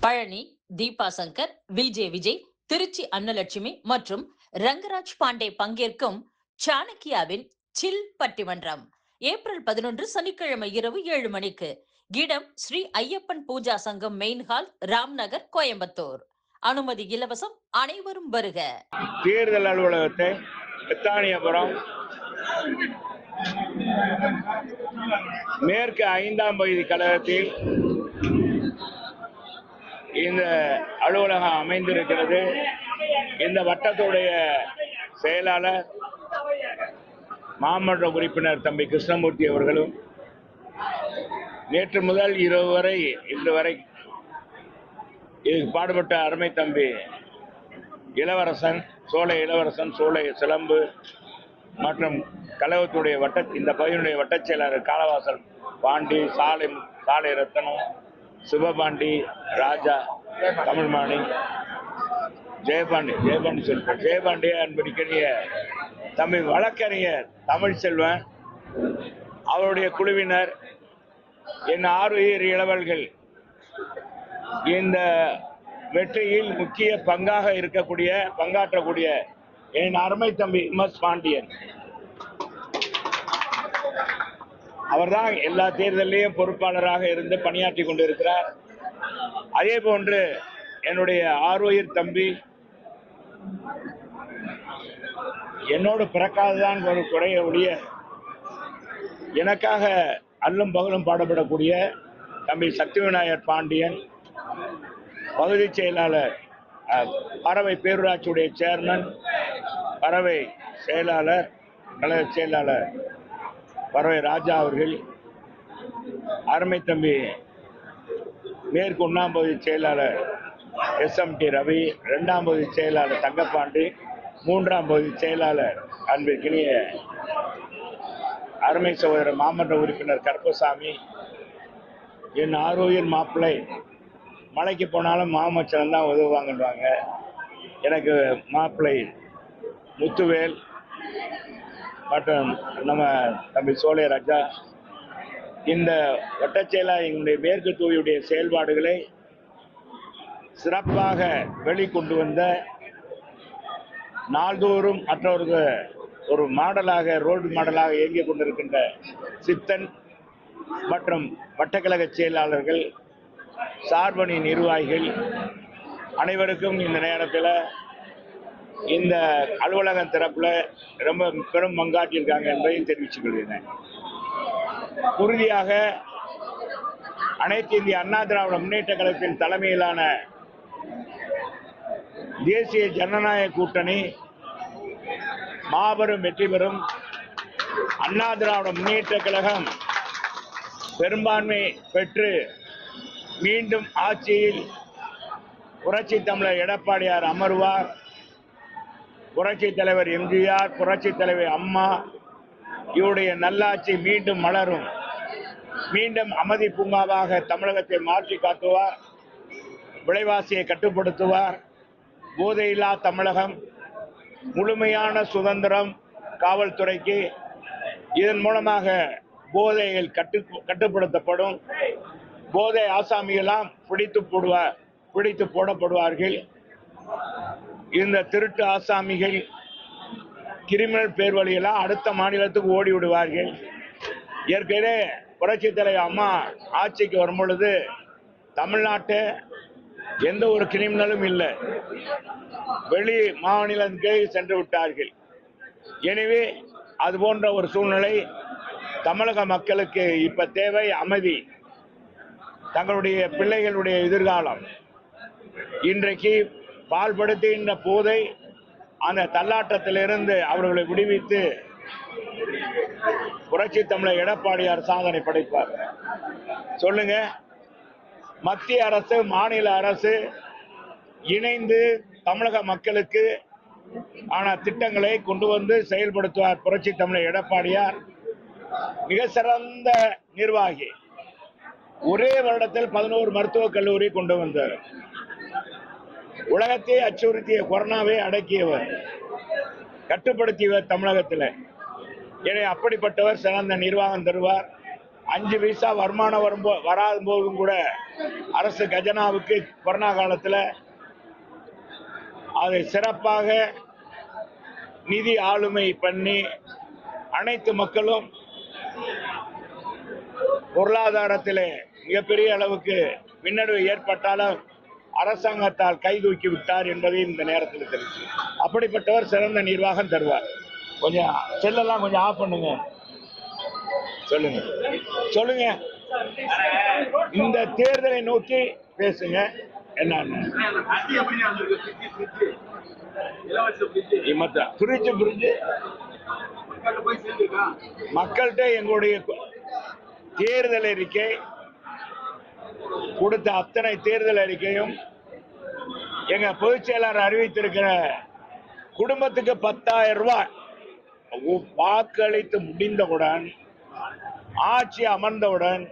பழனி, தீபா சங்கர், விஜய், திருச்சி அன்னலட்சுமி மற்றும் ரங்கராஜ் பாண்டே பங்கேற்கும் சாணக்கியாவின் சில் பட்டிமன்றம் ஏப்ரல் 11 சனிக்கிழமை இரவு 7 மணிக்கு. இடம் ஸ்ரீ ஐயப்பன் பூஜா சங்கம் மெயின் ஹால், ராம்நகர், கோயம்புத்தூர். அனுமதி இலவசம். அனைவரும் வருக. தேர்தல் அலுவலகத்தை பெத்தானியபுரம் மேற்கு 5ஆம் பகுதி கழகத்தில் இந்த அலுவலகம் அமைந்திருக்கிறது. இந்த வட்டத்துடைய செயலாளர் மாமன்ற உறுப்பினர் தம்பி கிருஷ்ணமூர்த்தி அவர்களும் நேற்று முதல் இரவு வரை இன்று வரை இதுக்கு பாடுபட்ட அருமை தம்பி இளவரசன், சோலை சிலம்பு மற்றும் கழகத்துடைய இந்த பகுதியினுடைய வட்டச் செயலாளர் காலவாசல் பாண்டி, சாலை ரத்தனம், சிவபாண்டி, ராஜா, தமிழ்மாணி, ஜெயபாண்டி அன்படிக்கரிய தம்பி வழக்கறிஞர் தமிழ் செல்வன், அவருடைய குழுவினர், என் ஆறுயிர் இளவல்கள், இந்த வெற்றியில் முக்கிய பங்காற்றக்கூடிய என் அருமை தம்பி எம்.எஸ். பாண்டியன், அவர்தான் எல்லா தேர்தலையும் பொறுப்பாளராக இருந்து பணியாற்றி கொண்டிருக்கிறார். அதே போன்று என்னுடைய ஆறுயிர் தம்பி, என்னோடு பிறக்காததான் ஒரு குறைய ஒழிய எனக்காக அல்லும் பகலும் பாடுபடக்கூடிய தம்பி சக்தி விநாயகர் பாண்டியன், பகுதி செயலாளர், பறவை பேரூராட்சியுடைய சேர்மன், பறவை செயலாளர், கழக செயலாளர் பறவை ராஜா அவர்கள், அருமை தம்பி மேற்கு 1ஆம் பகுதி செயலாளர் SMT ரவி, 2ஆம் பகுதி செயலாளர் தங்கப்பாண்டி, 3ஆம் பகுதி செயலாளர் அன்பிற்கினிய அருமை சகோதரர் மாமன்ற உறுப்பினர் கருப்பசாமி, என் ஆரோக்கியர் மாப்பிள்ளை, மலைக்கு போனாலும் மாமச்சனம் தான் உதவுவாங்கன்றாங்க. எனக்கு மாப்பிள்ளை முத்துவேல் மற்றும் நம்ம தம்பி சோலை ராஜா, இந்த வட்டச்செயலாளர் எங்களுடைய மேற்கு தொகுதியுடைய செயல்பாடுகளை சிறப்பாக வெளிக்கொண்டு வந்த, நாள்தோறும் மற்றவர்கள் ஒரு ரோல் மாடலாக இயங்கிக் கொண்டிருக்கின்ற சித்தன் மற்றும் வட்டக்கழக செயலாளர்கள், சார்பணி நிர்வாகிகள் அனைவருக்கும் இந்த நேரத்தில் இந்த அலுவலகம் திறப்புல ரொம்ப பெரும் பங்காற்றியிருக்காங்க என்பதை தெரிவித்துக் கொள்கிறேன். உறுதியாக அனைத்து இந்திய அண்ணா திராவிட முன்னேற்ற கழகத்தின் தலைமையிலான தேசிய ஜனநாயக கூட்டணி மாபெரும் வெற்றி பெறும். அண்ணா திராவிட முன்னேற்ற கழகம் பெரும்பான்மை பெற்று மீண்டும் ஆட்சியில் புரட்சி தமிழர் எடப்பாடியார் அமர்வார். புரட்சி தலைவர் எம்ஜிஆர், புரட்சி தலைவர் அம்மா இவருடைய நல்லாட்சி மீண்டும் மலரும். மீண்டும் அமைதி பூங்காவாக தமிழகத்தை மாற்றி காட்டுவார். விலைவாசியை கட்டுப்படுத்துவார். போதையில்லா தமிழகம், முழுமையான சுதந்திரம் காவல்துறைக்கு. இதன் மூலமாக போதைகள் கட்டுப்படுத்தப்படும். போதை ஆசாமிகளாம் பிடித்து போடப்படுவார்கள். இந்த திருட்டு ஆசாமிகள், கிரிமினல் பேர் வழியெல்லாம் அடுத்த மாநிலத்துக்கு ஓடி விடுவார்கள். ஏற்கனவே புரட்சி தலைவர் அம்மா ஆட்சிக்கு வரும் பொழுது தமிழ்நாட்டை எந்த ஒரு கிரிமினலும் இல்லை, வெளி மாநிலத்துக்கு சென்று விட்டார்கள். எனவே அது போன்ற ஒரு சூழ்நிலை தமிழக மக்களுக்கு இப்ப தேவை. அமைதி, தங்களுடைய பிள்ளைகளுடைய எதிர்காலம். இன்றைக்கு பால்படுத்துகின்ற போதை அந்த தள்ளாட்டத்திலிருந்து அவர்களை விடுவித்து புரட்சி தமிழர் எடப்பாடியார் சாதனை படைப்பார். சொல்லுங்க, மத்திய அரசு மாநில அரசு இணைந்து தமிழக மக்களுக்கு ஆன திட்டங்களை கொண்டு வந்து செயல்படுத்துவார் புரட்சி தமிழர் எடப்பாடியார். மிக சிறந்த நிர்வாகி. ஒரே வருடத்தில் 11 மருத்துவக் கல்லூரி கொண்டு வந்தார். உலகத்தை அச்சுறுத்திய கொரோனாவை அடக்கியவர், கட்டுப்படுத்தியவர் தமிழகத்தில். எனவே அப்படிப்பட்டவர் சிறந்த நிர்வாகம் தருவார். 5 பைசா வருமானம் வராத போதும் கூட அரசு கஜனாவுக்கு கொரோனா காலத்தில் அதை சிறப்பாக நிதி ஆளுமை பண்ணி அனைத்து மக்களும் பொருளாதாரத்திலே மிகப்பெரிய அளவுக்கு பின்னடைவு ஏற்பட்டாலும் அரசாங்கத்தால் கைதூக்கி விட்டார் என்பதை இந்த நேரத்தில் தெரிவிச்சு. அப்படிப்பட்டவர் சிறந்த நிர்வாகம் தருவார். கொஞ்சம் செல்லெல்லாம் கொஞ்சம் ஆஃப் பண்ணுங்க. சொல்லுங்க சொல்லுங்க. இந்த தேர்தலை நோக்கி பேசுங்க. என்னன்னு மக்கள்கிட்ட எங்களுடைய தேர்தல் அறிக்கை கொடுத்த அத்தனை தேர்தல் அறிக்கையும் எங்க பொதுச் செயலாளர் அறிவித்திருக்கிற குடும்பத்துக்கு 10,000 ரூபாய் வாக்களித்து முடிந்தவுடன் ஆட்சி அமர்ந்தவுடன்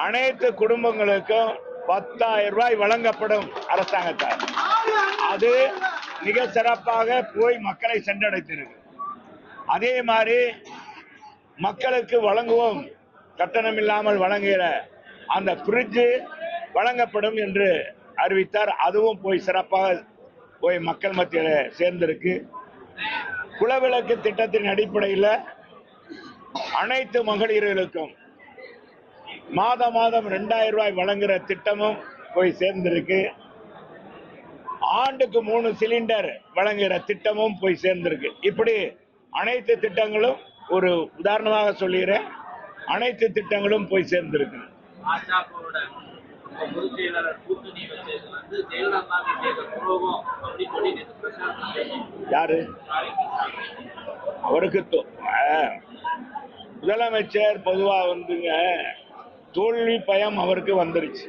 அனைத்து குடும்பங்களுக்கும் 10,000 ரூபாய் வழங்கப்படும் அரசாங்கத்தால். அது மிக சிறப்பாக போய் மக்களை சென்றடைத்திருக்கு. அதே மாதிரி மக்களுக்கு வழங்குவோம் கட்டணம் இல்லாமல் வழங்குகிற அந்த பிரிட்ஜ் வழங்கப்படும் என்று அறிவித்தார். அதுவும் போய் சிறப்பாக போய் மக்கள் மத்தியில் சேர்ந்திருக்கு. குலவிளக்கு திட்டத்தின் அடிப்படையில் அனைத்து மகளிர்களுக்கும் மாதம் 2,000 ரூபாய் வழங்குகிற திட்டமும் போய் சேர்ந்திருக்கு. ஆண்டுக்கு 3 சிலிண்டர் வழங்குகிற திட்டமும் போய் சேர்ந்திருக்கு. இப்படி அனைத்து திட்டங்களும், ஒரு உதாரணமாக சொல்லுகிறேன், அனைத்து திட்டங்களும் போய் சேர்ந்திருக்கு. யாரு அவருக்கு முதலமைச்சர் பொதுவா வந்துங்க தோல்வி பயம் அவருக்கு வந்துருச்சு.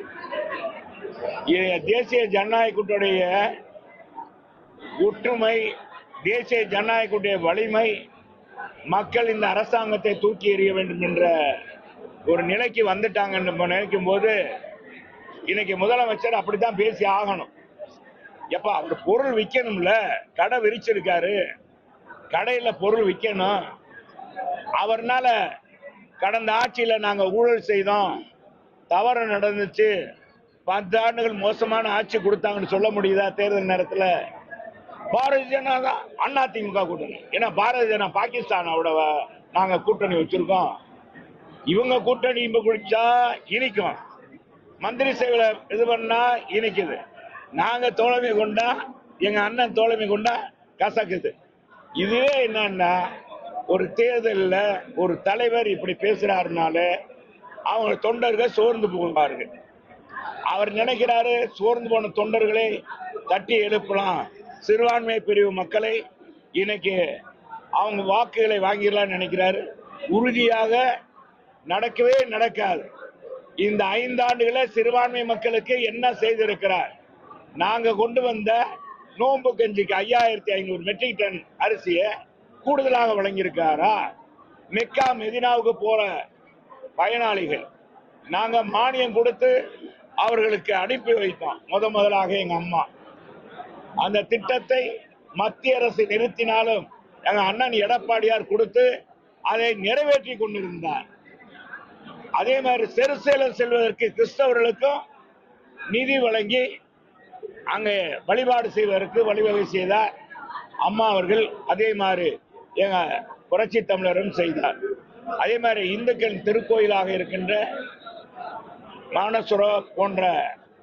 தேசிய ஜனநாயக கூட்டணிய ஒற்றுமை, தேசிய ஜனநாயக கூட்டணிய வலிமை, மக்கள் இந்த அரசாங்கத்தை தூக்கி எறிய வேண்டும் என்ற ஒரு நிலைக்கு வந்துட்டாங்கன்னு நினைக்கும் போது இன்னைக்கு முதலமைச்சர் அப்படித்தான் பேசி ஆகணும். எப்ப அவர் பொருள் விற்கணும்ல, கடை விரிச்சிருக்காரு, கடையில பொருள் விற்கணும். அவர்னால கடந்த ஆட்சியில நாங்க ஊழல் செய்தோம், தவறு நடந்துச்சு, 10 ஆண்டுகள் மோசமான ஆட்சி கொடுத்தாங்கன்னு சொல்ல முடியுதா? தேர்தல் நேரத்தில் பாரதிய ஜனதா அதிமுக கூட்டணி, ஏன்னா பாரதிய ஜனதா பாகிஸ்தானோட நாங்க கூட்டணி வச்சிருக்கோம், இவங்க கூட்டணி குடிச்சா இனிக்கும், மந்திரி சேவையில இது பண்ணா இனிக்குது, நாங்க தோழமை கொண்டா எங்க அண்ணன் தோழமை கொண்டா கசக்குது. இதுவே என்னன்னா, ஒரு தேர்தலில் ஒரு தலைவர் இப்படி பேசுறாருனால அவங்க தொண்டர்கள் சோர்ந்து போவார்கள். அவர் நினைக்கிறாரு சோர்ந்து போன தொண்டர்களை தட்டி எழுப்பலாம், சிறுபான்மை பிரிவு மக்களை இன்னைக்கு அவங்க வாக்குகளை வாங்கிடலாம் நினைக்கிறாரு. உறுதியாக நடக்கவே நடக்காது. இந்த 5 ஆண்டுகளை சிறுபான்மை மக்களுக்கு என்ன செய்திருக்கிறார்? நாங்க கொண்டு வந்த நோன்பு கஞ்சிக்கு 5,500 மெட்ரிக் டன் அரிசியை கூடுதலாக வழங்கியிருக்காரா? மெக்கா மெதினாவுக்கு போற பயனாளிகள் நாங்க மானியம் கொடுத்து அவர்களுக்கு அனுப்பி வைத்தோம். முதலாக எங்க அம்மா அந்த திட்டத்தை மத்திய அரசு நிறுத்தினாலும் எங்க அண்ணன் எடப்பாடியார் கொடுத்து அதை நிறைவேற்றி கொண்டிருந்தார். அதே மாதிரி செருசேலம் செல்வதற்கு கிறிஸ்தவர்களுக்கும் நிதி வழங்கி அங்கே வழிபாடு செய்வதற்கு வழிவகை செய்தார் அம்மா அவர்கள். அதே மாதிரி எங்க புரட்சி தமிழரும் செய்தார். அதே மாதிரி இந்துக்கள் திருக்கோயிலாக இருக்கின்ற மானசரோவர் போன்ற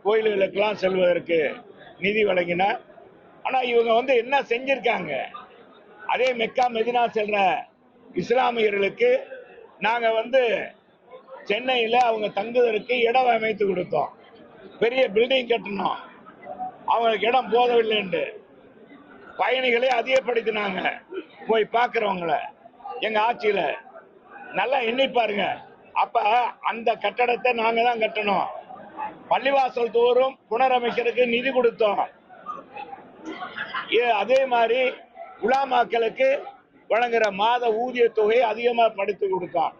கோயில்களுக்கெல்லாம் செல்வதற்கு நிதி வழங்கினார். ஆனா இவங்க என்ன செஞ்சிருக்காங்க? அதே மெக்கா மெதினா செல்ற இஸ்லாமியர்களுக்கு நாங்க சென்னையில அவங்க தங்குவதற்கு இடம் அமைத்து கொடுத்தோம், பெரிய பில்டிங் கட்டணும், அவங்களுக்கு இடம் போதவில்லை என்று பயணிகளை அதிகப்படுத்தினாங்க. போய் பார்க்கிறவங்கள எங்க ஆட்சியில நல்லா எண்ணி பாருங்க. அப்ப அந்த கட்டடத்தை நாங்க தான் கட்டணும். பள்ளிவாசல் தோறும் புனரமைக்கிறதுக்கு நிதி கொடுத்தோம். அதே மாதிரி உலாமாக்களுக்கு வழங்குற மாத ஊதிய தொகை அதிகமா படுத்தி கொடுத்தோம்.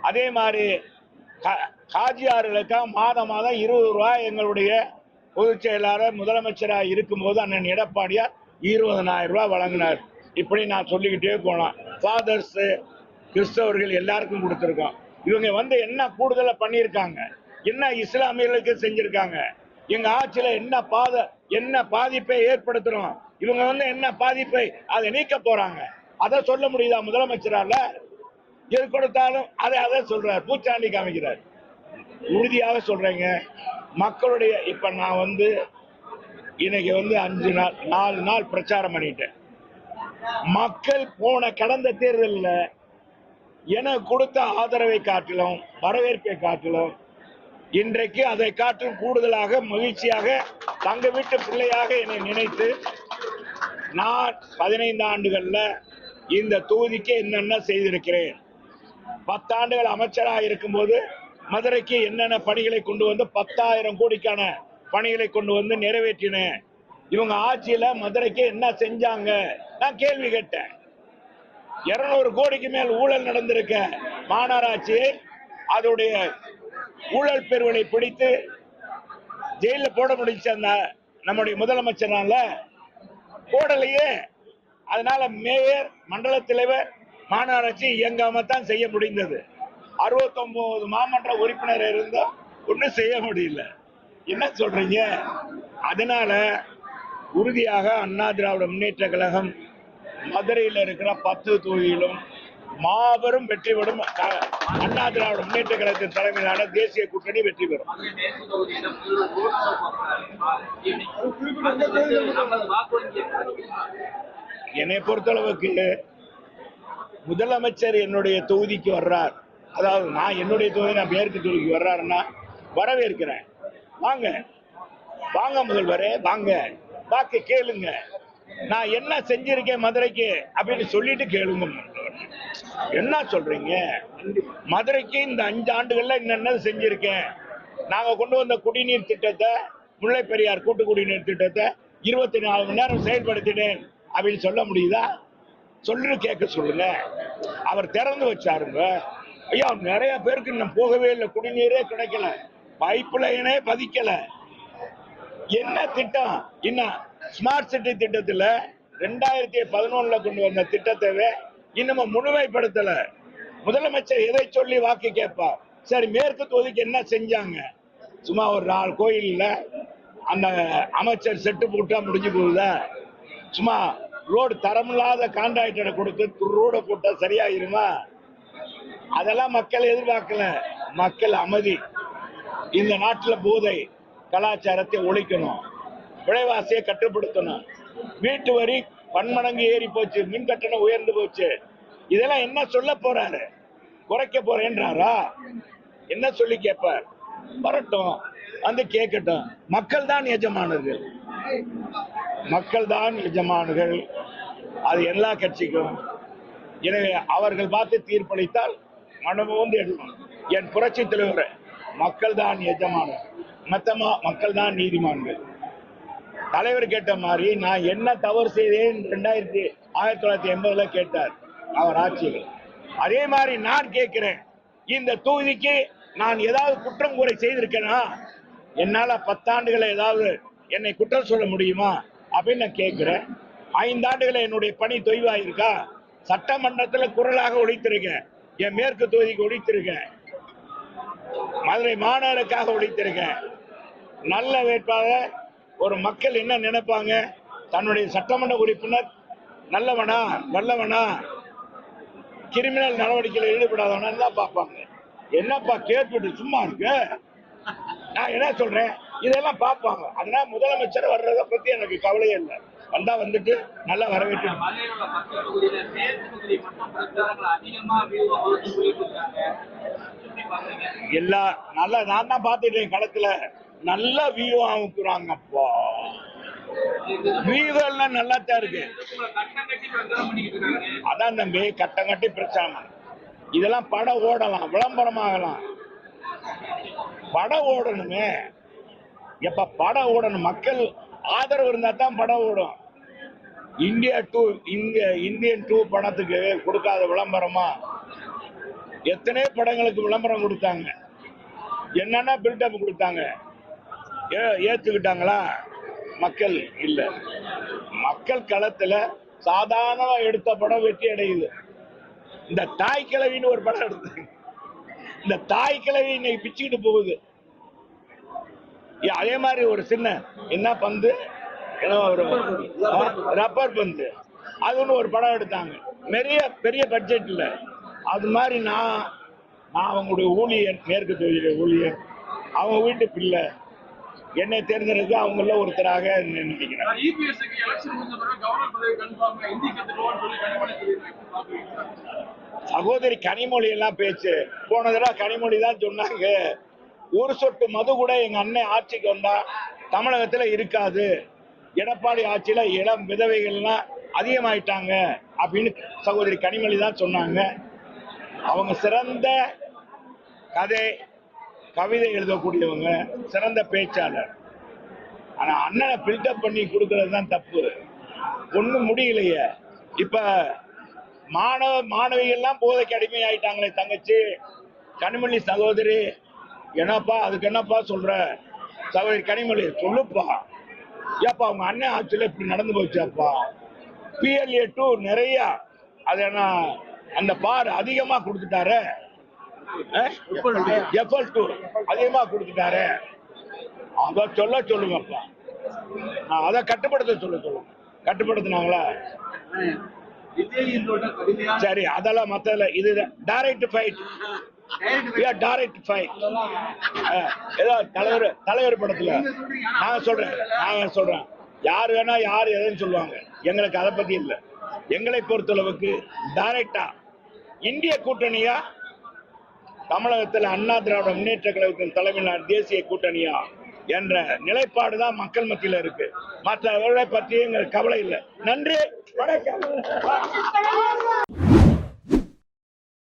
அதே மாதிரி காஜியார்களுக்கு மாதம் 20 ரூபாய் எங்களுடைய பொதுச் செயலாளர் முதலமைச்சராக இருக்கும்போது அண்ணன் எடப்பாடியார் 20,000 ரூபாய் வழங்கினார். இப்படி நான் சொல்லிக்கிட்டே போனோம். ஃபாதர்ஸ் கிறிஸ்தவர்கள் எல்லாருக்கும் கொடுத்துருக்கோம். இவங்க வந்து என்ன கூடுதலா பண்ணியிருக்காங்க, என்ன இஸ்லாமியர்களுக்கு செஞ்சிருக்காங்க, எங்க ஆட்சியில என்ன பாதிப்பை ஏற்படுத்துறோம், இவங்க வந்து என்ன பாதிப்பை அதை நீக்க போறாங்க, அதை சொல்ல முடியுதா முதலமைச்சரால? எது கொடுத்தாலும் அதை சொல்றார், பூச்சாண்டி காமிக்கிறார். உறுதியாக சொல்றேங்க, மக்களுடைய இப்ப நான் வந்து இன்னைக்கு வந்து 4 நாள் பிரச்சாரம் பண்ணிட்டேன். மக்கள் போன கடந்த தேர்தலில் எனக்கு கொடுத்த ஆதரவை காட்டிலும் வரவேற்பை காட்டிலும் இன்றைக்கு அதை காட்டிலும் கூடுதலாக மகிழ்ச்சியாக தங்க வீட்டு பிள்ளையாக என்னை நினைத்து நான் 15 ஆண்டுகள்ல இந்த தொகுதிக்கு என்னென்ன செய்திருக்கிறேன், 10 ஆண்டுகள் அமைச்சராக இருக்கும்போது மதுரைக்கு என்னென்ன பணிகளை கொண்டு வந்து 10,000 கோடிக்கான பணிகளை கொண்டு வந்து நிறைவேற்றினேன். இவங்க ஆட்சியில மதுரைக்கு என்ன செஞ்சாங்க நான் கேள்வி கேட்டேன். 200 கோடிக்கு மேல் ஊழல் நடந்திருக்க மாநகராட்சி அதோடைய ஊழல் பெருவலை பிடித்து ஜெயில போட முடிச்ச நம்முடைய முதலமைச்சரால போடலையே. அதனால மேயர், மண்டல தலைவர், மாநகராட்சி இயங்காம தான் செய்ய முடிந்தது. 69 மாமன்ற உறுப்பினர் இருந்தா ஒன்னும் செய்ய முடியல. என்ன சொல்றீங்க? அதனால உறுதியாக அண்ணா திராவிட முன்னேற்ற கழகம் மதுரையில் இருக்கிற 10 தொகுதியிலும் மாபெரும் வெற்றி பெறும். அண்ணா திராவிட முன்னேற்ற கழகத்தின் தலைமையிலான தேசிய கூட்டணி வெற்றி பெறும். என்னை பொறுத்தளவுக்கு முதலமைச்சர் என்னுடைய தொகுதிக்கு வர்றார், அதாவது நான் என்னுடைய தொகுதி நான் மேற்கு தொகுதிக்கு வர்றாருன்னா வரவேற்கிறேன். வாங்க வாங்க முதல்வரே, வாங்க வாக்கு கேளுங்க, நான் என்ன செஞ்சிருக்கேன் மதுரைக்கு அப்படின்னு சொல்லிட்டு கேளுங்க. என்ன சொல்றீங்க? மதுரைக்கு இந்த 5 ஆண்டுகள்ல என்னென்ன செஞ்சிருக்கேன், நாங்க கொண்டு வந்த குடிநீர் திட்டத்தை, முல்லை பெரியார் கூட்டு குடிநீர் திட்டத்தை 24 மணி நேரம் செயல்படுத்தினேன் அப்படின்னு சொல்ல முடியுதா? சொல்லு கேட்க சொல்லுங்க. அவர் திறந்து வச்சாருங்க. ஐயா, நிறைய பேருக்கு இன்னும் போகவே இல்லை, குடிநீரே கிடைக்கல, பைப் லைனே பதிக்கல. என்ன திட்டம்? இன்னும் ஸ்மார்ட் சிட்டி திட்டத்தில் 2011 கொண்டு வந்த திட்டத்தை இன்னும் முழுமைப்படுத்தல. முதலமைச்சர் எதை சொல்லி வாக்கு கேட்பார்? சரி, மேற்கு தொகுதிக்கு என்ன செஞ்சாங்க? சும்மா ஒரு 4 கோயில்ல அந்த அமைச்சர் செட்டு போட்டா முடிஞ்சு போகுதா? சும்மா ரோடு தரமில்லாத கான்ட்ராக்டரை கொடுத்து ரோட போட்டா சரியாயிருமா? அதெல்லாம் மக்கள் எதிர்பார்க்கல. மக்கள் அமைதி. இந்த நாட்டில் போதை கலாச்சாரத்தை ஒழிக்கணும், விலைவாசியை கட்டுப்படுத்தணும், வீட்டு வரி பன்மடங்கு ஏறி போச்சு, மின் கட்டணம் உயர்ந்து போச்சு. இதெல்லாம் என்ன சொல்ல போறாரு? குறைக்க போறேன்றாரா? என்ன சொல்லி கேட்பார்? வரட்டும், வந்து கேட்கட்டும். மக்கள் தான் எஜமானர்கள், மக்கள் தான் எஜமானர்கள். அது எல்லா கட்சிக்கும். எனவே அவர்கள் பார்த்து தீர்ப்பளித்தால் மனமோந்து எடுக்கணும். என் புரட்சி தலைவர், மக்கள் தான் எஜமானர், மக்கள் தான் நீதிமான்கள். தலைவர் கேட்ட மாதிரி நான் என்ன தவறு செய்தேன் 1980 கேட்டார் அவர் ஆட்சியில். அதே மாதிரி நான் கேட்கிறேன், இந்த தொகுதிக்கு நான் ஏதாவது குற்றம் குறை செய்திருக்கேனா? என்னால 10 ஆண்டுகளை ஏதாவது என்னை குற்றம் சொல்ல முடியுமா அப்படின்னு நான் கேட்கிறேன். 5 ஆண்டுகளை என்னுடைய பணி தொய்வாயிருக்கா? சட்டமன்றத்தில் குரலாக ஒழித்திருக்கேன், என் மேற்கு தொகுதிக்கு ஒழித்திருக்கேன், மதுரை மாநகருக்காக ஒழித்திருக்கேன். நல்ல வேட்பாளர் ஒரு மக்கள் என்ன நினைப்பாங்க? தன்னுடைய சட்டமன்ற உறுப்பினர் நல்லவனா வல்லவனா, கிரிமினல் நடவடிக்கையில் ஈடுபடாதவனா தான் பார்ப்பாங்க. என்னப்பா கேட்டுட்டு சும்மா இருக்கு, நான் என்ன சொல்றேன், இதெல்லாம் பார்ப்பாங்க. அதனால முதலமைச்சர் வர்றதை பத்தி எனக்கு கவலையே இல்லை. வந்தா வந்துட்டு நல்லா வரவேற்று எல்லா நல்லா நான் தான் பார்த்துட்டேன் களத்துல. நல்ல வியூ அமுக்குறாங்கப்பா, வியூகள்லாம் நல்லா தான் இருக்கு. அதான் தம்பி, கட்டம் கட்டி பிரச்சாரம். இதெல்லாம் படம் ஓடலாம், விளம்பரமாகலாம். படம் ஓடணுமே, எப்ப படம் ஓடணும், மக்கள் ஆதரவு இருந்தா தான் படம் ஓடும். இந்தியன் 2 படத்துக்கு கொடுக்காத விளம்பரமா? எத்தனை படங்களுக்கு விளம்பரம் கொடுத்தாங்க, என்னென்ன பில்டப் கொடுத்தாங்க, ஏத்துக்கிட்டாங்களா? மக்கள் இல்ல. மக்கள் களத்துல சாதாரணமா எடுத்த படம் வெற்றி அடையுது. இந்த தாய் கிழவின்னு ஒரு படம் எடுத்தாங்க, இந்த தாய் கிழவி இன்னைக்கு பிச்சுக்கிட்டு போகுது. அதே மாதிரி ஒரு சின்ன என்ன பந்து, ஒரு ரப்பர் பந்து, அதுன்னு ஒரு படம் எடுத்தாங்க, பெரிய பட்ஜெட்ல. அது மாதிரி நான் அவங்களுடைய ஊழியர், மேற்கு தொகுதியுடைய ஊழியர், அவங்க வீட்டு பிள்ளை, என்னை தேர்ந்தெடுக்க அவங்கள ஒருத்தராக நினைக்கிறேன். சகோதரி கனிமொழி எல்லாம் பேச்சு போன தடவை கனிமொழி தான் சொன்னாங்க, ஒரு சொட்டு மது கூட எங்க அண்ணன் ஆட்சிக்கு வந்தா தமிழகத்துல இருக்காது, எடப்பாடி ஆட்சியில இளம் விதவைகள்லாம் அதிகமாயிட்டாங்க அப்படின்னு சகோதரி கனிமொழி தான் சொன்னாங்க. அவங்க சிறந்த கவிதை எழுதக்கூடியவங்க, சிறந்த பேச்சாளர். ஆனா அண்ணனை பில்டப் பண்ணி கொடுக்கறது தான் தப்பு. ஒண்ணும் முடியலையே. இப்ப மாணவிகள்லாம் போதைக்கு அடிமை ஆயிட்டாங்களே. தங்கச்சி கனிமொழி சகோதரி என்னப்பா, அதுக்கு என்னப்பா சொல்ற? சகோதரி கனிமொழி சொல்லுப்பா, ஏப்பா அவங்க அண்ணன் ஆட்சியில இப்படி நடந்து போச்சாப்பா. PLA2 நிறைய அது என்ன அந்த பார் அதிகமா கொடுத்துட்டாரு, FL2 அதிகமா கொடுத்துட்டாரு, அத சொல்லுங்கப்பா, அதை கட்டுப்படுத்த சொல்லுங்க. கட்டுப்படுத்தினாங்களா? சரி, அதெல்லாம் மத்தல. இது டைரக்ட் ஃபைட், டைரக்ட் ஃபைட். ஏதோ தலைவர் படத்துல நான் சொல்றேன், யார் வேணா யார் எதுன்னு சொல்லுவாங்க, எங்களுக்கு அதை பத்தி இல்லை. எங்களை பொறுத்தளவுக்கு டைரக்டா இந்திய கூட்டணியா, தமிழகத்தில் அண்ணா திராவிட முன்னேற்ற கழகத்தின் தலைமையிலான தேசிய கூட்டணியா என்ற நிலைப்பாடுதான் மக்கள் மத்தியில் இருக்கு. மற்றவர்களை பற்றி எங்களுக்கு கவலை இல்லை. நன்றி, வணக்கம்.